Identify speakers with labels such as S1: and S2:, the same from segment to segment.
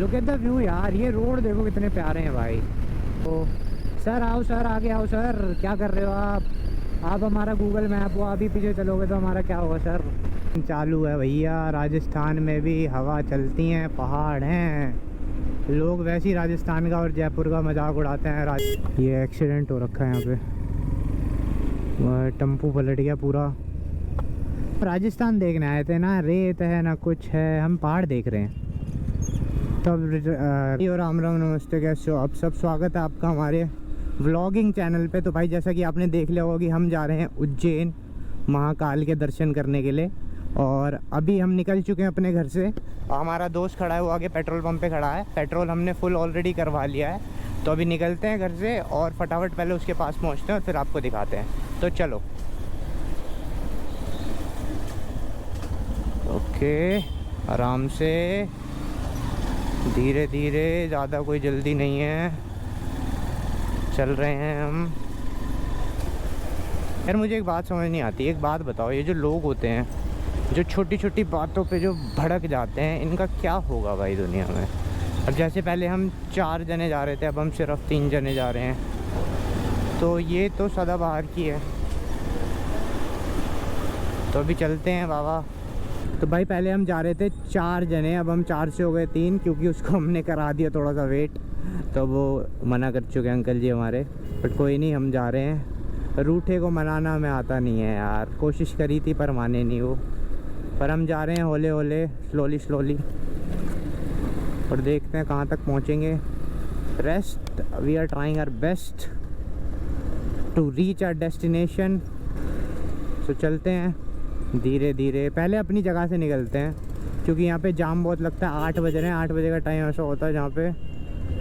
S1: Look at the view यार, ये road देखो कितने प्यारे हैं भाई। तो सर आओ सर, आगे आओ सर, क्या कर रहे हो आप हमारा गूगल मैप हो, अभी पीछे चलोगे तो हमारा क्या होगा सर। चालू है भैया, राजस्थान में भी हवा चलती हैं, पहाड़ हैं, लोग वैसे ही राजस्थान का और जयपुर का मजाक उड़ाते हैं। ये एक्सीडेंट हो रखा है यहाँ पे, टेम्पू पलट गया पूरा। राजस्थान देखने आए थे ना, रेत है ना कुछ है, हम पहाड़ देख रहे हैं। तब और राम राम नमस्ते, कैसे हो आप सब, स्वागत है आपका हमारे व्लॉगिंग चैनल पे। तो भाई जैसा कि आपने देख लिया होगा कि हम जा रहे हैं उज्जैन महाकाल के दर्शन करने के लिए, और अभी हम निकल चुके हैं अपने घर से। हमारा दोस्त खड़ा है, वो आगे पेट्रोल पंप पे खड़ा है, पेट्रोल हमने फुल ऑलरेडी करवा लिया है। तो अभी निकलते हैं घर से और फटाफट पहले उसके पास पहुँचते हैं और फिर आपको दिखाते हैं। तो चलो ओके, आराम से, धीरे धीरे, ज़्यादा कोई जल्दी नहीं है, चल रहे हैं हम। यार मुझे एक बात समझ नहीं आती, एक बात बताओ, ये जो लोग होते हैं जो छोटी छोटी बातों पे जो भड़क जाते हैं, इनका क्या होगा भाई दुनिया में। और जैसे पहले हम 4 जने जा रहे थे, अब हम सिर्फ 3 जने जा रहे हैं, तो ये तो सदाबहार की है। तो अभी चलते हैं बाबा। तो भाई पहले हम जा रहे थे 4 जने, अब हम 4 से हो गए 3, क्योंकि उसको हमने करा दिया थोड़ा सा वेट, तो वो मना कर चुके हैं अंकल जी हमारे। बट कोई नहीं, हम जा रहे हैं। रूठे को मनाना हमें आता नहीं है यार, कोशिश करी थी पर माने नहीं वो। पर हम जा रहे हैं हौले हौले, स्लोली स्लोली, और देखते हैं कहाँ तक पहुँचेंगे। Rest, we are trying our best to reach our destination. तो चलते हैं धीरे धीरे, पहले अपनी जगह से निकलते हैं, क्योंकि यहाँ पे जाम बहुत लगता है। 8 बज रहे हैं, 8 बजे का टाइम ऐसा होता है जहाँ पे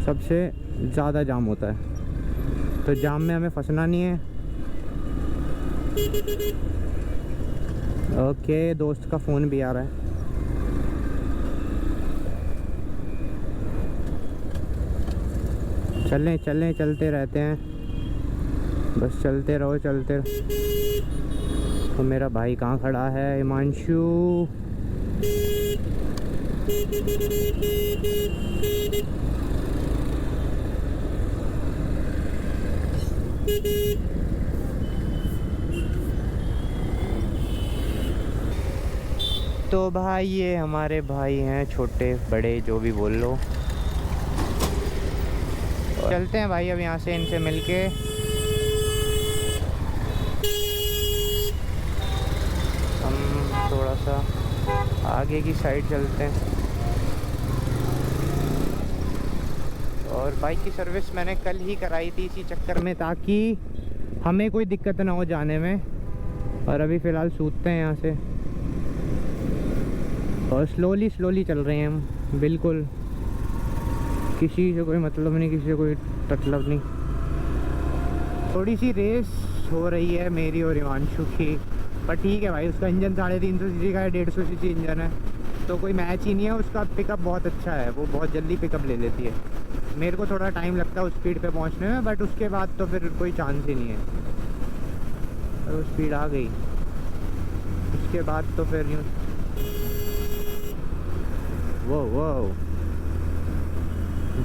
S1: सबसे ज़्यादा जाम होता है। तो जाम में हमें फंसना नहीं है। ओके, दोस्त का फ़ोन भी आ रहा है। चलें चलें, चलते रहते हैं, बस चलते रहो चलते रहो। तो मेरा भाई कहाँ खड़ा है, हिमांशु। तो भाई ये हमारे भाई हैं, छोटे बड़े जो भी बोल लो। चलते हैं भाई अब यहाँ से इनसे मिलके। थोड़ा सा आगे की साइड चलते हैं। और बाइक की सर्विस मैंने कल ही कराई थी इसी चक्कर में, ताकि हमें कोई दिक्कत ना हो जाने में। और अभी फ़िलहाल सूतते हैं यहाँ से, और स्लोली स्लोली चल रहे हैं हम, बिल्कुल किसी से कोई मतलब नहीं, किसी से कोई मतलब नहीं। थोड़ी सी रेस हो रही है मेरी और हिमांशु की, पर ठीक है भाई, उसका इंजन 350 सीसी का है, 150 सीसी इंजन है, तो कोई मैच ही नहीं है। उसका पिकअप बहुत अच्छा है, वो बहुत जल्दी पिकअप ले लेती है। मेरे को थोड़ा टाइम लगता है उस स्पीड पे पहुंचने में, बट उसके बाद तो फिर कोई चांस ही नहीं है। और वो स्पीड आ गई, उसके बाद तो फिर यूँ वो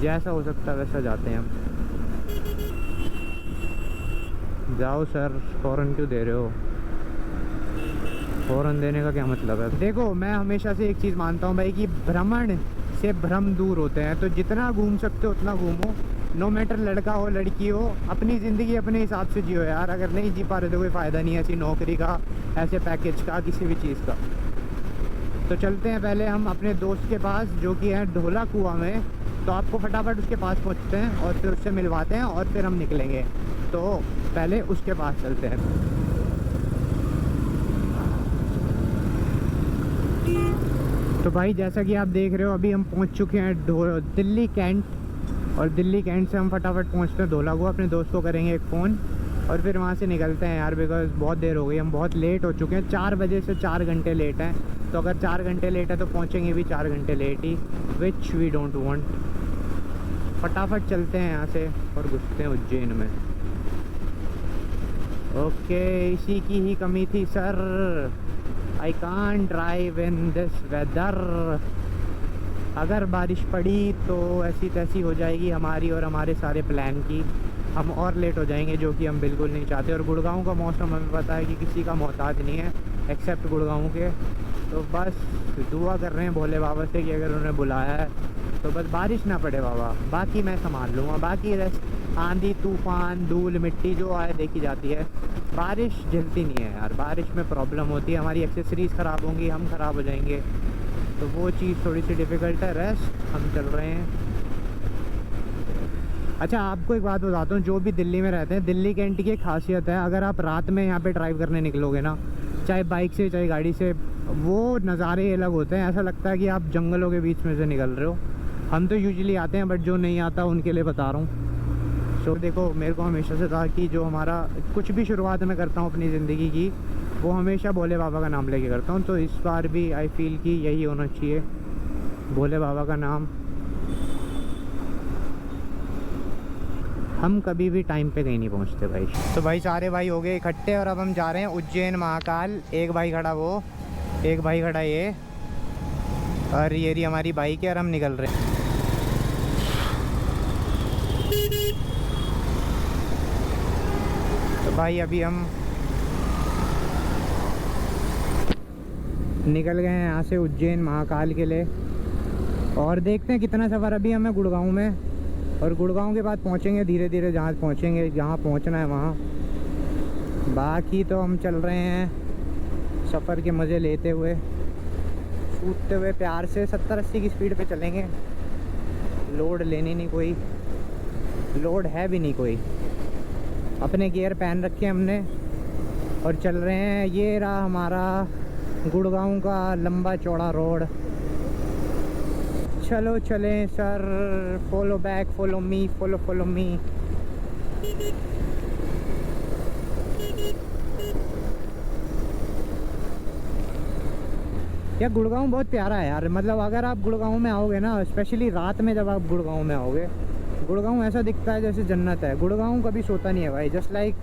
S1: जैसा हो सकता है वैसा जाते हैं हम। जाओ सर, फ़ौरन क्यों दे रहे हो, फ़ौरन देने का क्या मतलब है। देखो मैं हमेशा से एक चीज़ मानता हूँ भाई, कि भ्रमण से भ्रम दूर होते हैं। तो जितना घूम सकते हो उतना घूमो, नो मैटर लड़का हो लड़की हो, अपनी ज़िंदगी अपने हिसाब से जियो यार। अगर नहीं जी पा रहे तो कोई फ़ायदा नहीं है ऐसी नौकरी का, ऐसे पैकेज का, किसी भी चीज़ का। तो चलते हैं पहले हम अपने दोस्त के पास, जो कि है ढोला कुआं में। तो आपको फटाफट उसके पास पहुँचते हैं और फिर उससे मिलवाते हैं, और फिर हम निकलेंगे। तो पहले उसके पास चलते हैं। तो भाई जैसा कि आप देख रहे हो, अभी हम पहुंच चुके हैं दिल्ली कैंट, और दिल्ली कैंट से हम फटाफट पहुंचते हैं धोला कुआं। अपने दोस्त को करेंगे एक फ़ोन और फिर वहां से निकलते हैं यार, बिकॉज बहुत देर हो गई, हम बहुत लेट हो चुके हैं। 4 बजे से 4 घंटे लेट हैं, तो अगर 4 घंटे लेट है तो पहुंचेंगे भी 4 घंटे लेट ही, विच वी डोंट वांट। फटाफट चलते हैं यहाँ से और घुसते हैं उज्जैन में। ओके, इसी की ही कमी थी sir, I can't drive in this weather। अगर बारिश पड़ी तो ऐसी तैसी हो जाएगी हमारी और हमारे सारे प्लान की, हम और लेट हो जाएंगे, जो कि हम बिल्कुल नहीं चाहते। और गुड़गांव का मौसम हमें पता है कि किसी का मोहताज नहीं है एक्सेप्ट गुड़गांव के। तो बस दुआ कर रहे हैं भोले बाबा से कि अगर उन्हें बुलाया है तो बस बारिश ना पड़े बाबा, बाकी मैं संभाल लूँगा। बाकी रेस्ट आंधी तूफान धूल मिट्टी जो आए देखी जाती है, बारिश झलती नहीं है यार। बारिश में प्रॉब्लम होती है, हमारी एक्सेसरीज़ ख़राब होंगी, हम ख़राब हो जाएंगे, तो वो चीज़ थोड़ी सी डिफ़िकल्ट है। रेस्ट हम चल रहे हैं। अच्छा आपको एक बात बताता हूँ, जो भी दिल्ली में रहते हैं, दिल्ली कैंट की एक खासियत है, अगर आप रात में यहाँ पे ड्राइव करने निकलोगे ना, चाहे बाइक से चाहे गाड़ी से, वो नज़ारे अलग होते हैं। ऐसा लगता है कि आप जंगलों के बीच में से निकल रहे हो। हम तो यूजुअली आते हैं, बट जो नहीं आता उनके लिए बता रहा हूँ। तो देखो मेरे को हमेशा से था कि जो हमारा कुछ भी शुरुआत में करता हूँ अपनी ज़िंदगी की, वो हमेशा भोले बाबा का नाम लेके करता हूँ। तो इस बार भी आई फील कि यही होना चाहिए, भोले बाबा का नाम। हम कभी भी टाइम पे कहीं नहीं पहुंचते भाई। तो भाई सारे भाई हो गए इकट्ठे और अब हम जा रहे हैं उज्जैन महाकाल। एक भाई खड़ा वो, एक भाई खड़ा ये, और ये रही हमारी बाइक है और हम निकल रहे हैं। तो भाई अभी हम निकल गए हैं यहाँ से उज्जैन महाकाल के लिए, और देखते हैं कितना सफ़र अभी हमें गुड़गांव में, और गुड़गांव के बाद पहुँचेंगे धीरे धीरे जहाँ पहुँचेंगे, जहाँ पहुँचना है वहाँ। बाकी तो हम चल रहे हैं सफ़र के मज़े लेते हुए, छूटते हुए प्यार से 70-80 की स्पीड पे चलेंगे। लोड लेनी नहीं कोई, लोड है भी नहीं कोई। अपने गियर पहन रखे हमने और चल रहे हैं। ये रहा हमारा गुड़गांव का लंबा चौड़ा रोड। चलो चलें sir, follow back, follow me, follow me. यार गुड़गांव बहुत प्यारा है यार। मतलब अगर आप गुड़गांव में आओगे ना, स्पेशली रात में जब आप गुड़गांव में आओगे, गुड़गांव ऐसा दिखता है जैसे जन्नत है। गुड़गांव कभी सोता नहीं है भाई, जस्ट लाइक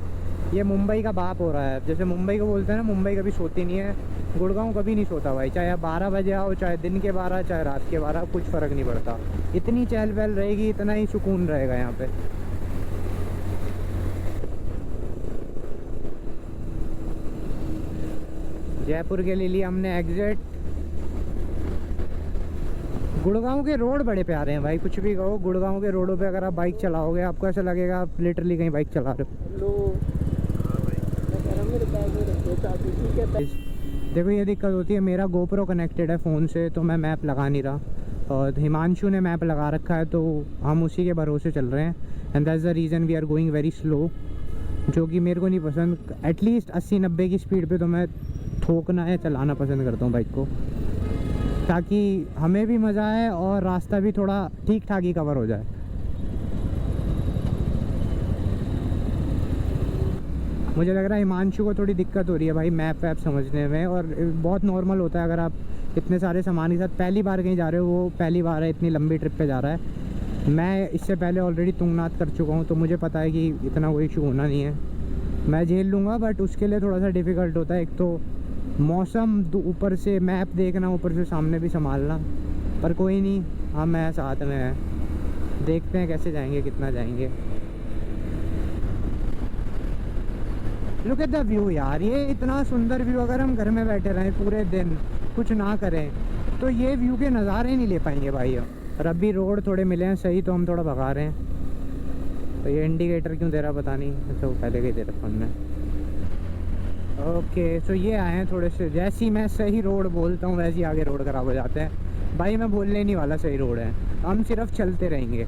S1: ये मुंबई का बाप हो रहा है। जैसे मुंबई को बोलते हैं ना, मुंबई कभी सोती नहीं है, गुड़गांव कभी नहीं सोता भाई। चाहे आप 12 बजे आओ, चाहे दिन के 12, चाहे रात के 12, कुछ फ़र्क नहीं पड़ता। इतनी चहल पहल रहेगी, इतना ही सुकून रहेगा यहाँ पे। जयपुर के लिए लिया हमने एग्जिट। गुड़गांव के रोड बड़े प्यारे हैं भाई, कुछ भी कहो। गुड़गांव के रोडों पे अगर आप बाइक चलाओगे, आपको ऐसा लगेगा आप लिटरली कहीं बाइक चला रहे हो। देखो ये दिक्कत होती है, मेरा गोप्रो कनेक्टेड है फ़ोन से, तो मैं मैप लगा नहीं रहा, और हिमांशु ने मैप लगा रखा है, तो हम उसी के भरोसे चल रहे हैं। And that's the reason we are going very slow, जो कि मेरे को नहीं पसंद। एटलीस्ट 80-90 की स्पीड पे तो मैं ठोकना है, चलाना पसंद करता हूँ बाइक को, ताकि हमें भी मज़ा आए और रास्ता भी थोड़ा ठीक ठाक ही कवर हो जाए। मुझे लग रहा है हिमांशु को थोड़ी दिक्कत हो रही है भाई मैप वैप समझने में, और बहुत नॉर्मल होता है अगर आप इतने सारे सामान के साथ पहली बार कहीं जा रहे हो। वो पहली बार है, इतनी लंबी ट्रिप पे जा रहा है। मैं इससे पहले ऑलरेडी तुंगनाथ कर चुका हूँ, तो मुझे पता है कि इतना कोई इशू होना नहीं है, मैं झेल लूँगा। बट उसके लिए थोड़ा सा डिफ़िकल्ट होता है, एक तो मौसम, ऊपर से मैप देखना, ऊपर से सामने भी संभालना। पर कोई नहीं, हम हैं साथ में हैं, देखते हैं कैसे जाएंगे, कितना जाएंगे। लुक एट द व्यू यार, ये इतना सुंदर व्यू। अगर हम घर में बैठे रहें पूरे दिन, कुछ ना करें, तो ये व्यू के नज़ारे नहीं ले पाएंगे भाई हम। और अभी रोड थोड़े मिले हैं सही, तो हम थोड़ा भगा रहे हैं। तो ये इंडिकेटर क्यों दे रहा पता नहीं, अच्छा वो पहले के दे रहा फ़ोन में। ओके सो ये आए हैं थोड़े से, जैसे ही मैं सही रोड बोलता हूँ वैसे ही आगे रोड खराब हो जाते हैं भाई। मैं बोलने नहीं वाला सही रोड है, हम सिर्फ चलते रहेंगे।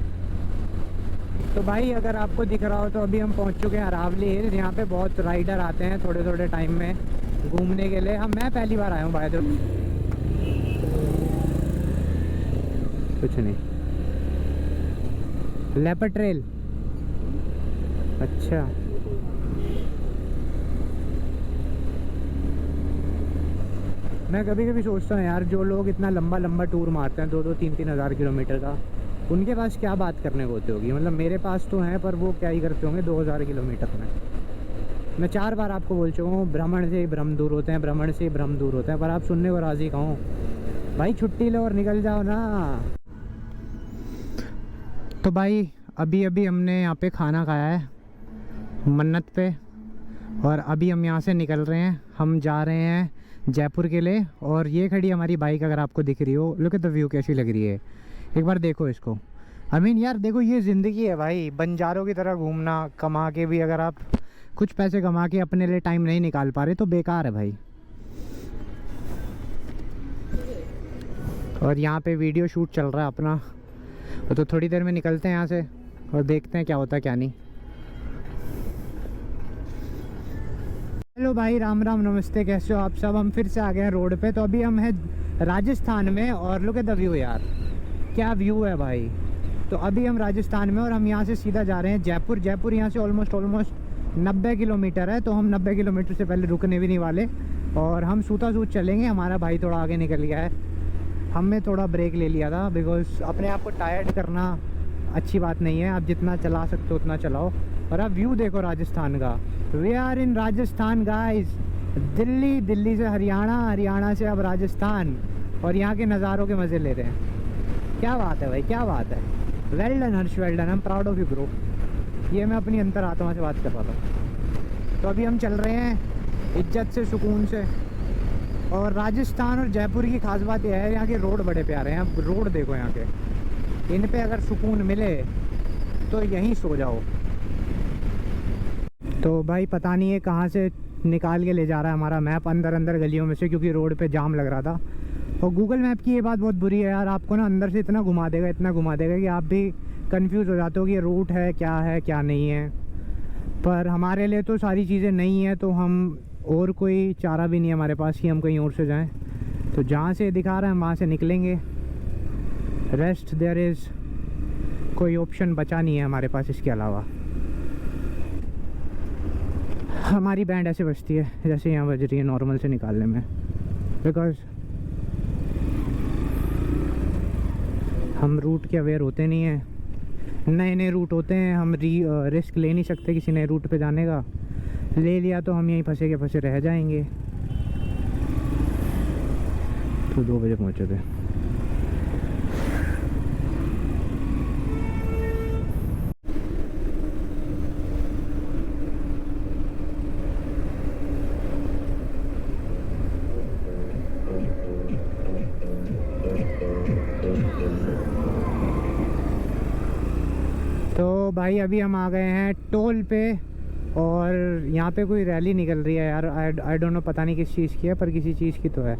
S1: तो भाई अगर आपको दिख रहा हो तो अभी हम पहुंच चुके हैं अरावली हिल। यहाँ पे बहुत राइडर आते हैं थोड़े थोड़े टाइम में घूमने के लिए। हम मैं पहली बार आया हूँ भाई। तो कुछ नहीं, लेपर्ड ट्रेल, अच्छा मैं कभी कभी सोचता हूँ यार, जो लोग इतना लंबा लंबा टूर मारते हैं 2-2, 3-3 हज़ार किलोमीटर का, उनके पास क्या बात करने को होती होगी। मतलब मेरे पास तो हैं, पर वो क्या ही करते होंगे 2000 किलोमीटर में। मैं 4 बार आपको बोल चुका हूँ, भ्रमण से ही भ्रम दूर होते हैं, भ्रमण से ही भ्रम दूर होते हैं, पर आप सुनने को राज़ी कहो। भाई छुट्टी लो और निकल जाओ ना। तो भाई अभी अभी हमने यहाँ पे खाना खाया है मन्नत पे, और अभी हम यहाँ से निकल रहे हैं। हम जा रहे हैं जयपुर के लिए। और ये खड़ी हमारी बाइक, अगर आपको दिख रही हो। लुक एट द व्यू, कैसी लग रही है, एक बार देखो इसको। आई मीन यार देखो, ये ज़िंदगी है भाई, बंजारों की तरह घूमना। कमा के भी अगर आप कुछ पैसे कमा के अपने लिए टाइम नहीं निकाल पा रहे तो बेकार है भाई। और यहाँ पे वीडियो शूट चल रहा है अपना, तो थोड़ी देर में निकलते हैं यहाँ से और देखते हैं क्या होता है क्या नहीं। हेलो भाई, राम राम, नमस्ते, कैसे हो आप सब। हम फिर से आ गए हैं रोड पे। तो अभी हम हैं राजस्थान में, और लुक एट द व्यू यार, क्या व्यू है भाई। तो अभी हम राजस्थान में, और हम यहाँ से सीधा जा रहे हैं जयपुर। जयपुर यहाँ से ऑलमोस्ट 90 किलोमीटर है। तो हम 90 किलोमीटर से पहले रुकने भी नहीं वाले, और हम सूता सूत चलेंगे। हमारा भाई थोड़ा आगे निकल गया है, हमने थोड़ा ब्रेक ले लिया था, बिकॉज अपने आप को टायर्ड करना अच्छी बात नहीं है। आप जितना चला सकते हो उतना चलाओ। और अब व्यू देखो राजस्थान का। We are in Rajasthan guys. Delhi, Delhi से हरियाणा, हरियाणा से अब राजस्थान, और यहाँ के नज़ारों के मज़े ले रहे हैं। क्या बात है भाई, क्या बात है। Well done Harsh, well done, I am proud of you bro. ये मैं अपनी अंतरात्मा से बात कर रहा था। तो अभी हम चल रहे हैं इज्जत से, सुकून से। और राजस्थान और जयपुर की खास बात यह है, यहाँ के रोड बड़े प्यारे हैं। आप रोड देखो यहाँ के, इन पे अगर सुकून मिले तो यहीं सो जाओ। तो भाई पता नहीं है कहाँ से निकाल के ले जा रहा है हमारा मैप, अंदर अंदर गलियों में से, क्योंकि रोड पे जाम लग रहा था। और गूगल मैप की ये बात बहुत बुरी है यार, आपको ना अंदर से इतना घुमा देगा, इतना घुमा देगा कि आप भी कंफ्यूज हो जाते हो कि ये रूट है क्या नहीं है। पर हमारे लिए तो सारी चीज़ें नहीं है, तो हम, और कोई चारा भी नहीं है हमारे पास कि हम कहीं और से जाएं। तो जहाँ से दिखा रहा है हम वहाँ से निकलेंगे। रेस्ट देयर इज़, कोई ऑप्शन बचा नहीं है हमारे पास इसके अलावा। हमारी बैंड ऐसे बजती है जैसे यहाँ बज रही है नॉर्मल से निकालने में, बिकॉज हम रूट के अवेयर होते नहीं हैं। नए नए रूट होते हैं, हम रिस्क ले नहीं सकते किसी नए रूट पे जाने का। ले लिया तो हम यहीं फंसे के फंसे रह जाएंगे। तो 2 बजे पहुँचे थे। तो भाई अभी हम आ गए हैं टोल पे, और यहाँ पे कोई रैली निकल रही है यार। आई डोंट नो, पता नहीं किस चीज़ की है, पर किसी चीज़ की तो है।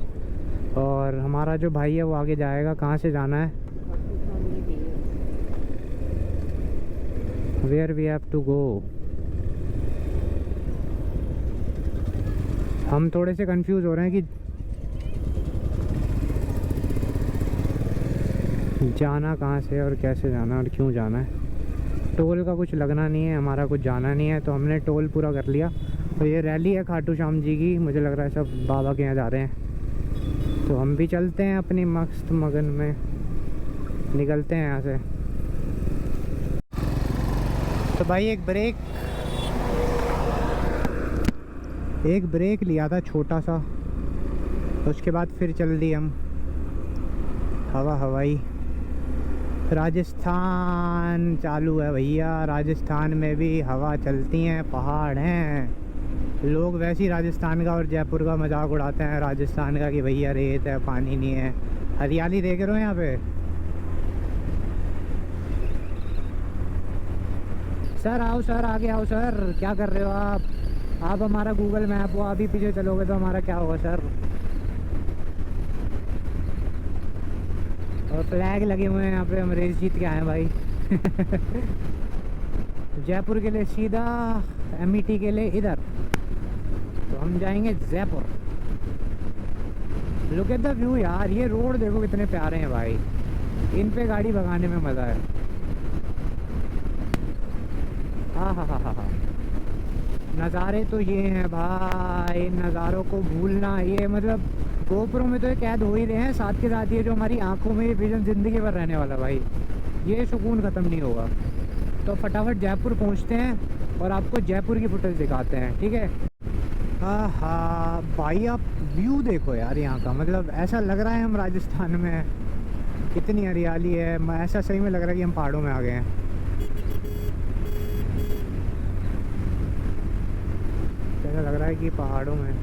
S1: और हमारा जो भाई है वो आगे जाएगा। कहाँ से जाना है, where we have to go. हम थोड़े से कंफ्यूज हो रहे हैं कि जाना कहाँ से और कैसे जाना और क्यों जाना है। टोल का कुछ लगना नहीं है, हमारा कुछ जाना नहीं है, तो हमने टोल पूरा कर लिया। और ये रैली है खाटू श्याम जी की, मुझे लग रहा है सब बाबा के यहाँ जा रहे हैं। तो हम भी चलते हैं अपनी मस्त मगन में, निकलते हैं यहाँ से। तो भाई एक ब्रेक लिया था छोटा सा, उसके बाद फिर चल दिए हम हवाई। राजस्थान चालू है भैया, राजस्थान में भी हवा चलती हैं, पहाड़ हैं। लोग वैसे ही राजस्थान का और जयपुर का मजाक उड़ाते हैं राजस्थान का कि भैया रेत है, पानी नहीं है। हरियाली देख रहे हो यहाँ पे। सर आओ, सर आगे आओ सर, क्या कर रहे हो आप हमारा गूगल मैप हो, अभी पीछे चलोगे तो हमारा क्या होगा सर। और फ्लैग लगे हुए हैं यहाँ पे, हम रेस जीत के आए हैं भाई। जयपुर के लिए सीधा, एमईटी के लिए इधर, तो हम जाएंगे Jaipur. Look at the view यार, ये रोड देखो कितने प्यारे हैं भाई, इन पे गाड़ी भगाने में मज़ा है। हाँ, नज़ारे तो ये हैं भाई, इन नज़ारों को भूलना, ये मतलब गोप्रो में तो ये कैद हो ही रहे हैं, साथ के साथ ये जो हमारी आंखों में ये विजन ज़िंदगी भर रहने वाला भाई, ये सुकून ख़त्म नहीं होगा। तो फटाफट जयपुर पहुंचते हैं और आपको जयपुर की फुटेज दिखाते हैं, ठीक है। हाँ भाई, आप व्यू देखो यार यहाँ का, मतलब ऐसा लग रहा है हम राजस्थान में हैं। कितनी हरियाली है, ऐसा सही में लग रहा है कि हम पहाड़ों में आ गए हैं। ऐसा लग रहा है कि पहाड़ों में।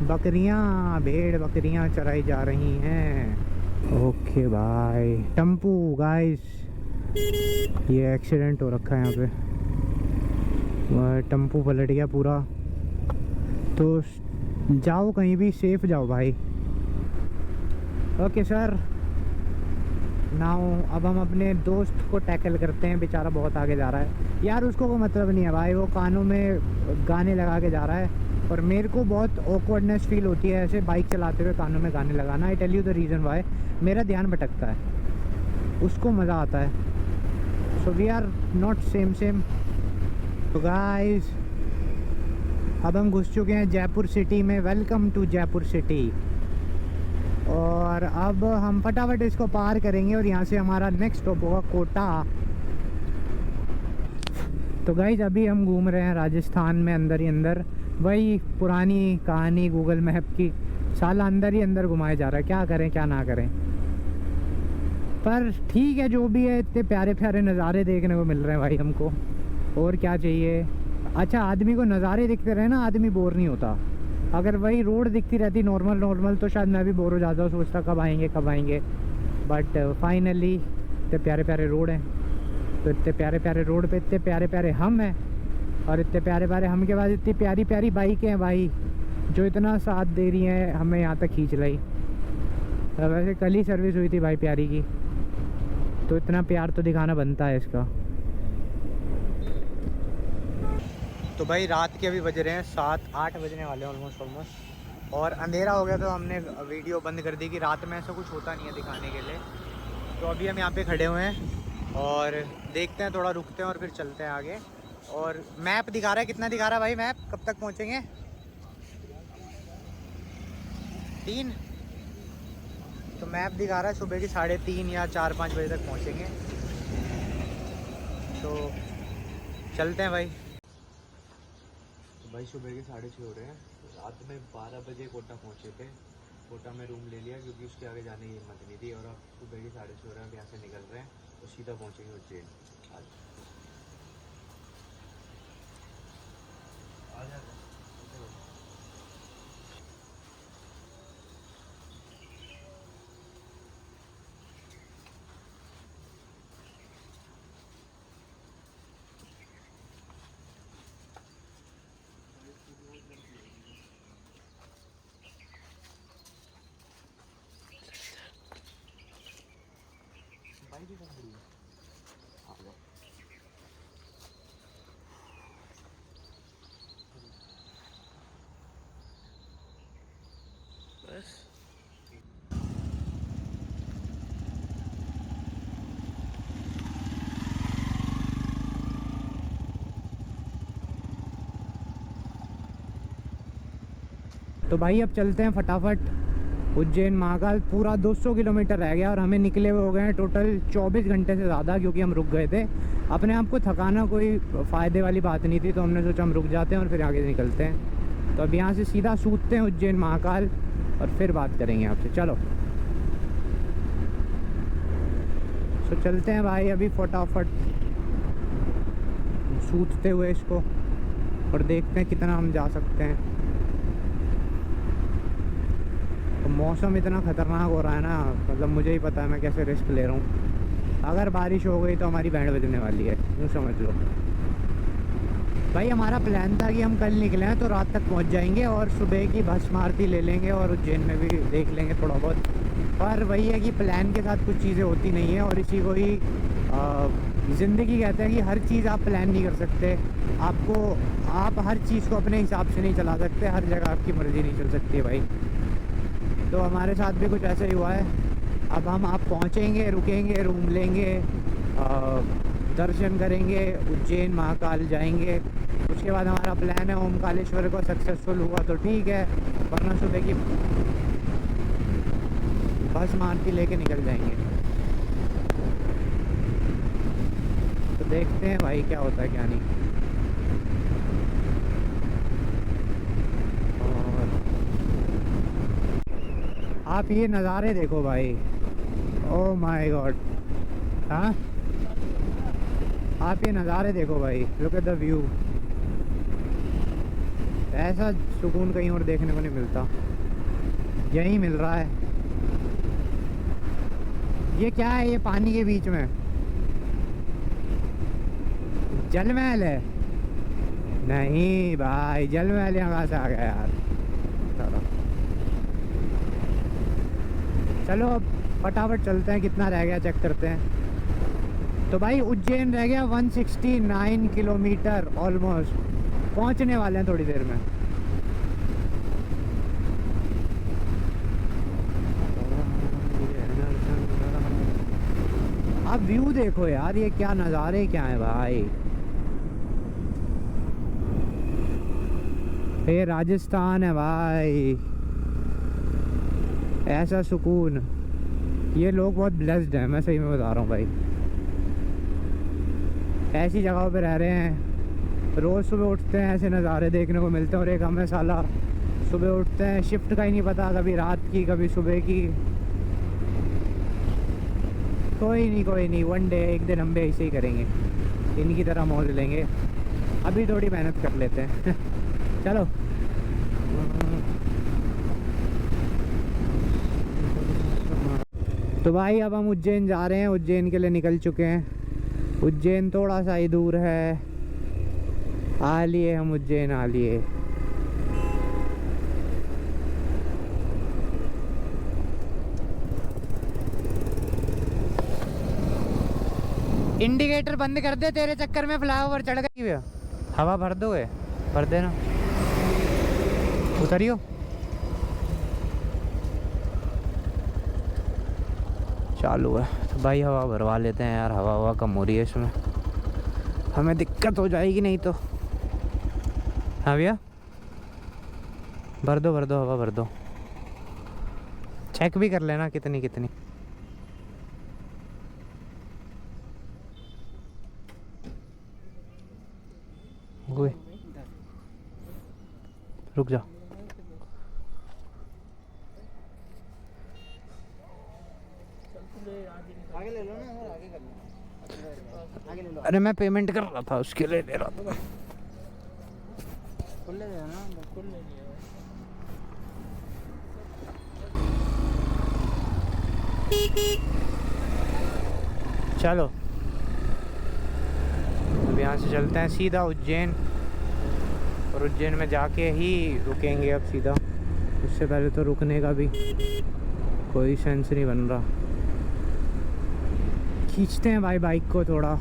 S1: बकरियां, भेड़ बकरियां चराई जा रही हैं। ओके भाई, टम्पू गाइस, ये एक्सीडेंट हो रखा है यहाँ पे, टम्पू पलट गया पूरा। तो जाओ कहीं भी सेफ जाओ भाई। ओके सर, नाउ अब हम अपने दोस्त को टैकल करते हैं, बेचारा बहुत आगे जा रहा है यार, उसको कोई मतलब नहीं है भाई, वो कानों में गाने लगा के जा रहा है। और मेरे को बहुत ऑकवर्डनेस फील होती है ऐसे बाइक चलाते हुए कानों में गाने लगाना। I tell you the reason why, मेरा ध्यान भटकता है, उसको मज़ा आता है। So we are not same. तो गाइस अब हम घुस चुके हैं जयपुर सिटी में। Welcome to Jaipur city. और अब हम फटाफट इसको पार करेंगे और यहाँ से हमारा नेक्स्ट स्टॉप होगा कोटा। तो गाइस अभी हम घूम रहे हैं राजस्थान में, अंदर ही अंदर, वही पुरानी कहानी गूगल मैप की, साला अंदर ही अंदर घुमाया जा रहा है। क्या करें क्या ना करें, पर ठीक है जो भी है, इतने प्यारे प्यारे नज़ारे देखने को मिल रहे हैं भाई हमको, और क्या चाहिए। अच्छा, आदमी को नज़ारे दिखते रहे ना, आदमी बोर नहीं होता। अगर वही रोड दिखती रहती नॉर्मल तो शायद मैं भी बोर हो जाता हूँ, सोचता कब आएंगे। बट फाइनली इतने प्यारे प्यारे रोड हैं। तो इतने प्यारे प्यारे रोड पे इतने प्यारे प्यारे हम हैं, और इतने प्यारे प्यारे हम के बाद इतनी प्यारी प्यारी बाइकें हैं भाई, जो इतना साथ दे रही हैं हमें यहाँ तक खींच लाई। वैसे कल ही सर्विस हुई थी भाई प्यारी की, तो इतना प्यार तो दिखाना बनता है इसका। तो भाई रात के अभी बज रहे हैं 7-8 बजने वाले हैं ऑलमोस्ट, और अंधेरा हो गया तो हमने वीडियो बंद कर दी कि रात में ऐसा कुछ होता नहीं है दिखाने के लिए। तो अभी हम यहाँ पे खड़े हुए हैं और देखते हैं, थोड़ा रुकते हैं और फिर चलते हैं आगे। और मैप दिखा रहा है, कितना दिखा रहा है भाई मैप, कब तक पहुँचेंगे? 3। तो मैप दिखा रहा है सुबह की 3:30 या 4-5 बजे तक पहुँचेंगे। तो चलते हैं भाई। भाई सुबह के 6:30 हो रहे हैं। रात में 12 बजे कोटा पहुंचे थे। कोटा में रूम ले लिया क्योंकि उसके आगे जाने की हिम्मत नहीं थी। और अब सुबह के 6:30 हो रहे हैं, यहाँ से निकल रहे हैं और सीधा पहुंचेंगे उज्जैन। आज बाइक ही खड़ी है। बस तो भाई अब चलते हैं फटाफट उज्जैन महाकाल। पूरा 200 किलोमीटर रह गया और हमें निकले हुए हो गए हैं टोटल 24 घंटे से ज़्यादा, क्योंकि हम रुक गए थे। अपने आप को थकाना कोई फ़ायदे वाली बात नहीं थी, तो हमने सोचा हम रुक जाते हैं और फिर आगे निकलते हैं। तो अब यहाँ से सीधा सूतते हैं उज्जैन महाकाल और फिर बात करेंगे आपसे। चलो तो चलते हैं भाई अभी फटाफट सूतते हुए इसको, और देखते हैं कितना हम जा सकते हैं। तो मौसम इतना ख़तरनाक हो रहा है ना, मतलब मुझे ही पता है मैं कैसे रिस्क ले रहा हूँ। अगर बारिश हो गई तो हमारी बैंड बजने वाली है, यूँ समझ लो। भाई हमारा प्लान था कि हम कल निकले हैं तो रात तक पहुँच जाएंगे और सुबह की भस्म आरती ले लेंगे और उज्जैन में भी देख लेंगे थोड़ा बहुत। पर वही है कि प्लान के साथ कुछ चीज़ें होती नहीं है, और इसी को ही ज़िंदगी कहते हैं कि हर चीज़ आप प्लान नहीं कर सकते। आप हर चीज़ को अपने हिसाब से नहीं चला सकते, हर जगह आपकी मर्ज़ी नहीं चल सकती है भाई। तो हमारे साथ भी कुछ ऐसा ही हुआ है। अब हम आप पहुँचेंगे, रुकेंगे, रूम लेंगे, दर्शन करेंगे, उज्जैन महाकाल जाएंगे। उसके बाद हमारा प्लान है ओमकालेश्वर को सक्सेसफुल हुआ तो ठीक है, वरना सुबह की बस मारती लेके निकल जाएंगे। तो देखते हैं भाई क्या होता है क्या नहीं। आप ये नज़ारे देखो भाई, ओह माय गॉड। हाँ, आप ये नज़ारे देखो भाई, लुक एट द व्यू। ऐसा सुकून कहीं और देखने को नहीं मिलता, यहीं मिल रहा है। ये क्या है, ये पानी के बीच में जल महल है? नहीं भाई, जल महल यहाँ कहाँ से आ गया यार। चलो चलो अब फटाफट चलते हैं, कितना रह गया चेक करते हैं। तो भाई उज्जैन रह गया 169 किलोमीटर, ऑलमोस्ट पहुंचने वाले हैं थोड़ी देर में। अब व्यू देखो यार, ये क्या नज़ारे क्या है भाई। ये राजस्थान है भाई, ऐसा सुकून। ये लोग बहुत ब्लेस्ड हैं, मैं सही में बता रहा हूँ भाई। ऐसी जगहों पे रह रहे हैं, रोज़ सुबह उठते हैं ऐसे नज़ारे देखने को मिलते हैं। और एक हमें साला सुबह उठते हैं, शिफ्ट का ही नहीं पता, कभी रात की कभी सुबह की। कोई नहीं, वन डे, एक दिन हम भी ऐसे ही करेंगे, इनकी तरह मौज लेंगे। अभी थोड़ी मेहनत कर लेते हैं चलो। तो भाई अब हम उज्जैन जा रहे हैं, उज्जैन के लिए निकल चुके हैं। उज्जैन थोड़ा सा ही दूर है, आ लिए हम उज्जैन, आ लिए। इंडिकेटर बंद कर दे, तेरे चक्कर में फ्लाईओवर चढ़ गई भैया। हवा भर दोगे? भर देना, उतरियो। चालू है तो भाई हवा भरवा लेते हैं यार, हवा कम हो रही है इसमें, हमें दिक्कत हो जाएगी नहीं तो। हाँ भैया, भर दो हवा भर दो। चेक भी कर लेना कितनी कितनी। रुक जा। आगे ले लो ना, आगे कर लो, आगे ले लो। अरे मैं पेमेंट कर रहा था, उसके लिए ले रहा था। खुले दे ना, खुले नहीं है। चलो अब यहाँ से चलते हैं सीधा उज्जैन, और उज्जैन में जाके ही रुकेंगे अब सीधा। उससे पहले तो रुकने का भी कोई सेंस नहीं बन रहा। खींचते हैं भाई बाइक को थोड़ा।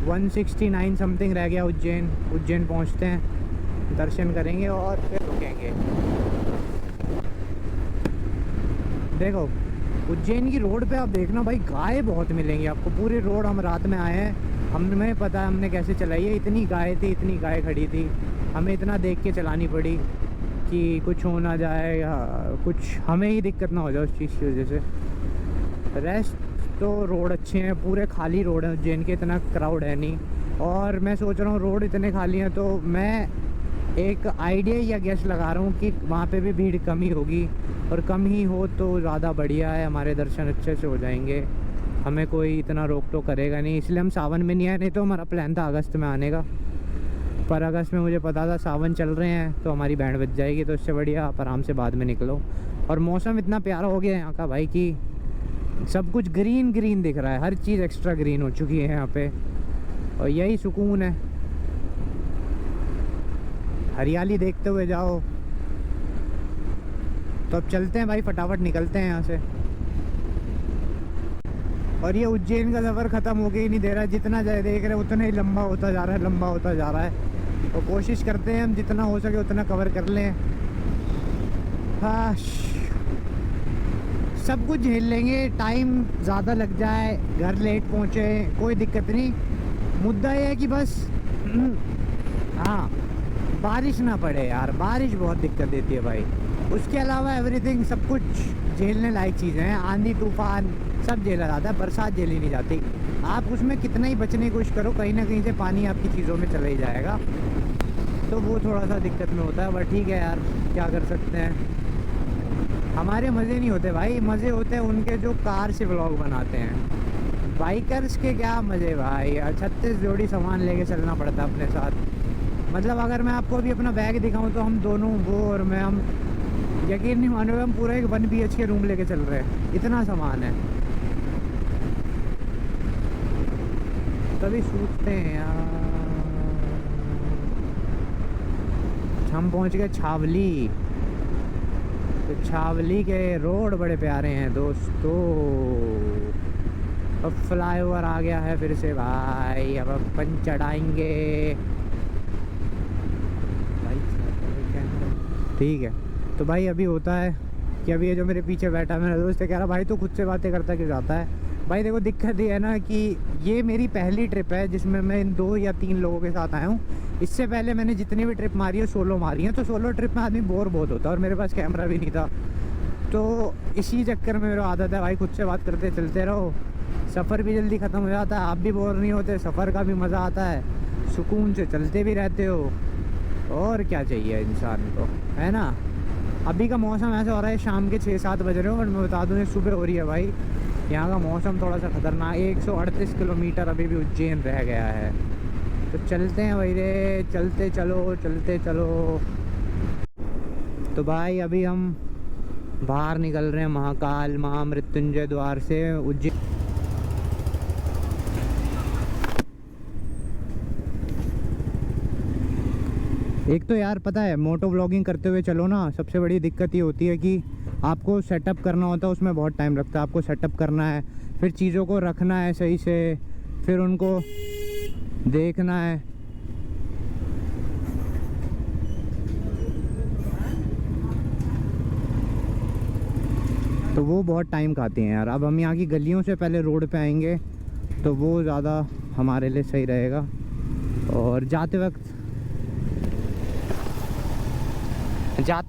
S1: 169 समथिंग रह गया उज्जैन। उज्जैन पहुंचते हैं, दर्शन करेंगे और फिर रुकेंगे। देखो उज्जैन की रोड पे आप देखना भाई, गाय बहुत मिलेंगी आपको। पूरी रोड हम रात में आए हैं, हमें पता है हमने कैसे चलाई है। इतनी गाय खड़ी थी, हमें इतना देख के चलानी पड़ी कि कुछ हो ना जाए या कुछ हमें ही दिक्कत ना हो जाए उस चीज़ की वजह से। रेस्ट तो रोड अच्छे हैं, पूरे खाली रोड हैं उज्जैन के, इतना क्राउड है नहीं। और मैं सोच रहा हूँ रोड इतने खाली हैं तो मैं एक आइडिया या गेस लगा रहा हूँ कि वहाँ पे भी भीड़ कम ही होगी, और कम ही हो तो ज़्यादा बढ़िया है, हमारे दर्शन अच्छे से हो जाएंगे, हमें कोई इतना रोक टोक करेगा नहीं। इसलिए हम सावन में नहीं आए, नहीं तो हमारा प्लान था अगस्त में आने का। पर अगस्त में मुझे पता था सावन चल रहे हैं तो हमारी बैंड बज जाएगी, तो इससे बढ़िया आप आराम से बाद में निकलो। और मौसम इतना प्यारा हो गया है यहाँ का भाई कि सब कुछ ग्रीन ग्रीन दिख रहा है, हर चीज़ एक्स्ट्रा ग्रीन हो चुकी है यहाँ पे, और यही सुकून है। हरियाली देखते हुए जाओ। तो अब चलते हैं भाई, फटाफट निकलते हैं यहाँ से। और ये उज्जैन का सफ़र ख़त्म हो के ही नहीं दे रहा है, जितना देख रहे हैं उतना ही लंबा होता जा रहा है, तो कोशिश करते हैं हम जितना हो सके उतना कवर कर लें। हाँ, सब कुछ झेल लेंगे, टाइम ज़्यादा लग जाए, घर लेट पहुँचे, कोई दिक्कत नहीं। मुद्दा ये है कि बस हाँ बारिश ना पड़े यार, बारिश बहुत दिक्कत देती है भाई। उसके अलावा एवरीथिंग सब कुछ झेलने लायक चीज़ें हैं। आंधी तूफान सब झेला जाता है, बरसात झेली नहीं जाती। आप उसमें कितना ही बचने की कोशिश करो, कहीं ना कहीं से पानी आपकी चीज़ों में चला ही जाएगा, तो वो थोड़ा सा दिक्कत में होता है। बट ठीक है यार, क्या कर सकते हैं, हमारे मज़े नहीं होते भाई, मज़े होते हैं उनके जो कार से व्लॉग बनाते हैं। बाइकर्स के क्या मज़े भाई, 36 जोड़ी सामान लेके चलना पड़ता है अपने साथ। मतलब अगर मैं आपको अभी अपना बैग दिखाऊं तो हम दोनों, वो और मैं, हम यकीन नहीं मानोगे, हम पूरा एक 1 BHK रूम लेके चल रहे हैं, इतना सामान है। तभी सूझते हैं यार। हम पहुंच गए छावली। तो छावली के रोड बड़े प्यारे हैं दोस्तों। अब फ्लाईओवर आ गया है फिर से भाई, अब अपन चढ़ाएंगे। ठीक है, तो भाई अभी होता है कि अभी ये जो मेरे पीछे बैठा है मेरा दोस्त, कह रहा भाई तू खुद से बातें करता क्यों जाता है। भाई देखो दिक्कत ये है ना कि ये मेरी पहली ट्रिप है जिसमें मैं इन 2 या 3 लोगों के साथ आया हूँ। इससे पहले मैंने जितनी भी ट्रिप मारी है सोलो मारी है, तो सोलो ट्रिप में आदमी बोर बहुत होता है, और मेरे पास कैमरा भी नहीं था, तो इसी चक्कर में मेरा आदत है भाई खुद से बात करते चलते रहो। सफ़र भी जल्दी ख़त्म हो जाता है, आप भी बोर नहीं होते, सफ़र का भी मज़ा आता है, सुकून से चलते भी रहते हो, और क्या चाहिए इंसान को, है ना। अभी का मौसम ऐसा हो रहा है, शाम के 6-7 बज रहे हो, बट मैं बता दूँ ये सुबह हो रही है भाई। यहाँ का मौसम थोड़ा सा ख़तरनाक। 138 किलोमीटर अभी भी उज्जैन रह गया है, तो चलते हैं भाई रे, चलते चलो चलते चलो। तो भाई अभी हम बाहर निकल रहे हैं महाकाल महामृत्युंजय द्वार से उज्जैन। एक तो यार पता है, मोटो व्लॉगिंग करते हुए चलो ना, सबसे बड़ी दिक्कत ये होती है कि आपको सेटअप करना होता है, उसमें बहुत टाइम लगता है। आपको सेटअप करना है, फिर चीज़ों को रखना है सही से, फिर उनको देखना है। तो वो बहुत टाइम खाती हैं यार। अब हम यहाँ की गलियों से पहले रोड पे आएंगे तो वो ज़्यादा हमारे लिए सही रहेगा। और जाते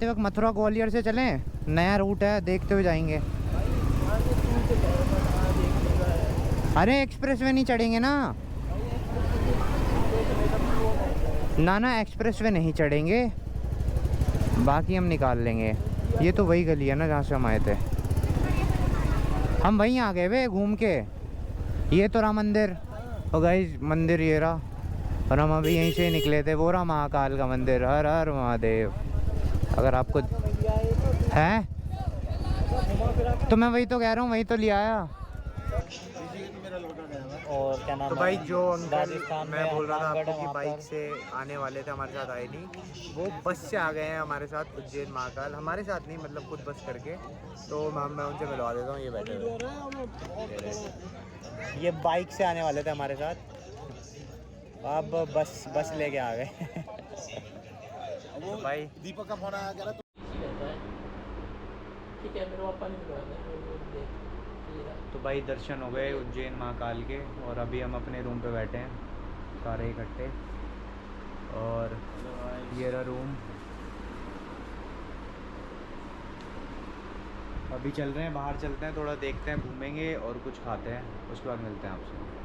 S1: वक्त मथुरा ग्वालियर से चलें, नया रूट है, देखते हुए जाएंगे। अरे एक्सप्रेस वे नहीं चढ़ेंगे ना, ना एक्सप्रेस वे नहीं चढ़ेंगे, बाकी हम निकाल लेंगे। ये तो वही गली है ना जहाँ से हम आए थे, हम वहीं आ गए वे घूम के। ये तो रहा मंदिर, और गाइस मंदिर ये रहा, और हम अभी यहीं से निकले थे। वो रहा महाकाल का मंदिर, हर हर महादेव। अगर आपको है तो मैं वही तो कह रहा हूँ, वही तो लिया आया।
S2: और क्या नाम
S1: तो भाई जो अंकल
S2: राजस्थान
S1: मैं
S2: में
S1: बोल रहा था
S2: हनुमानगढ़
S1: आपको
S2: है
S1: कि
S2: वहाँ
S1: बाइक
S2: पर।
S1: से आने वाले थे, हमारे साथ आए नहीं, वो बस से आ गए हैं हमारे साथ उज्जैन महाकाल। हमारे साथ नहीं, मतलब खुद बस करके। तो मैं उनसे मिलवा देता हूँ, ये बैठे हुए, ये बाइक से आने वाले थे हमारे साथ, अब बस लेके आ गए। तो भाई
S3: दीपक का फोन आया, कह रहा
S2: ठीक है, मेरे पापा ने
S1: तो भाई दर्शन हो गए उज्जैन महाकाल के, और अभी हम अपने रूम पे बैठे हैं सारे इकट्ठे, और ये रहा रूम। अभी चल रहे हैं बाहर, चलते हैं थोड़ा, देखते हैं, घूमेंगे और कुछ खाते हैं, उसके बाद मिलते हैं आपसे।